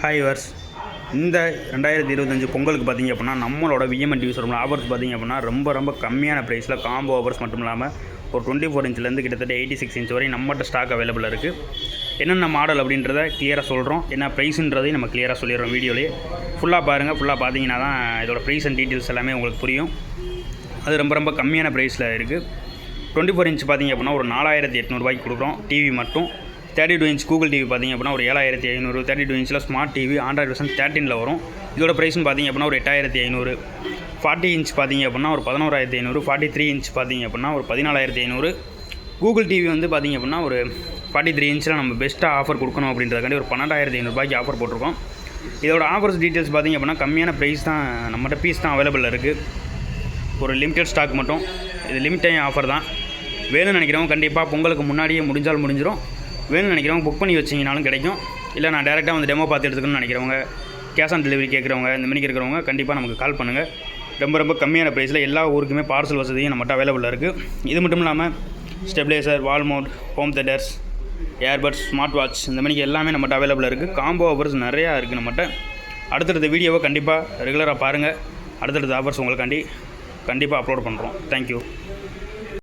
Hi verse இந்த 2025 பொங்கலுக்கு பார்த்திங்க அப்படின்னா நம்மளோட விஎம்என் டிவி ஷோரூமில் ஆஃபர்ஸ் பார்த்திங்க அப்படின்னா ரொம்ப கம்மியான ப்ரைஸில் காம்போ ஆஃபர்ஸ் மட்டும் இல்லாமல் ஒரு 24 இன்ச்லேருந்து கிட்டத்தட்ட 86 இன்ச் வரை நம்மகிட்ட ஸ்டாக் அவைலபிள் இருக்குது. என்னென்ன மாடல் அப்படின்றத கிளியராக சொல்கிறோம், என்ன ப்ரைஸுன்றதையும் நம்ம கிளியராக சொல்லிடுறோம். வீடியோலேயே ஃபுல்லாக பாருங்கள். ஃபுல்லாக பார்த்தீங்கன்னா தான் இதோட ப்ரைஸ் அண்ட் டீட்டெயில்ஸ் எல்லாமே உங்களுக்கு புரியும். அது ரொம்ப கம்மியான ப்ரைஸில் இருக்குது. 24 இன்ச் பார்த்திங்க அப்படின்னா ஒரு 4800 கொடுக்குறோம் டிவி மட்டும். 32 இன்ச் கூகுள் டிவி பார்த்திங்க அப்படின்னா ஒரு 7500. 32 இன்ச்சில் ஸ்மார்ட் டிவி ஆண்ட்ராய்டு வெர்ஷன் 13 வரும். இதோட ப்ரைஸ்னு பார்த்திங்க அப்படின்னா ஒரு 8500. 40 இன்ச் பார்த்திங்க அப்படின்னா ஒரு 11500. 43 இன்ச் பார்த்திங்க அப்படின்னா ஒரு 14500. கூகுள் டிவி வந்து பார்த்திங்க அப்படின்னா ஒரு 43 இன்ச்சில் நம்ம பெஸ்ட்டாக ஆஃபர் கொடுக்கணும் அப்படின்றதுக்காண்டி ஒரு 12500 ஆஃபர் போட்டிருக்கோம். இதோட ஆஃபர்ஸ் டீட்டெயில்ஸ் பார்த்திங்க அப்படின்னா கம்மியான ப்ரைஸ் தான், நம்மகிட்ட பீஸ் தான் அவைலபிள் இருக்குது. ஒரு லிமிட்டட் ஸ்டாக் மட்டும். இது லிமிட் டைம் ஆஃபர் தான். வேணும்னு நினைக்கிறவங்க கண்டிப்பாக பொங்கலுக்கு முன்னாடியே முடிஞ்சிடும். வேணும்னு நினைக்கிறவங்க புக் பண்ணி வச்சிங்கனாலும் கிடைக்கும். இல்லை நான் டேரெக்டாக வந்து டெமோ பார்த்து எடுத்துக்கணும்னு நினைக்கிறவங்க, கேஷ் ஆன் டெலிவரி கேட்குறவங்க, இந்த மணிக்கு இருக்கிறவங்க கண்டிப்பாக நமக்கு கால் பண்ணுங்கள். ரொம்ப கம்மியான ப்ரைஸில் எல்லா ஊருக்குமே பார்சல் வசதியும் நம்மகிட்ட அவைலபிளாக இருக்குது. இது மட்டும் இல்லாமல் ஸ்டெபிலைசர், வால் mount, home theatres, earbuds, smart watch, இந்த மணிக்கு எல்லாமே நம்மகிட்ட அவைலபிளாக இருக்குது. காம்போ ஆஃபர்ஸ் நிறையா இருக்குது நம்மகிட்ட. அடுத்தடுத்த வீடியோவை கண்டிப்பாக ரெகுலராக பாருங்கள். அடுத்தடுத்த ஆஃபர்ஸ் உங்களுக்காண்டி கண்டிப்பாக அப்லோட் பண்ணுறோம். தேங்க்யூ.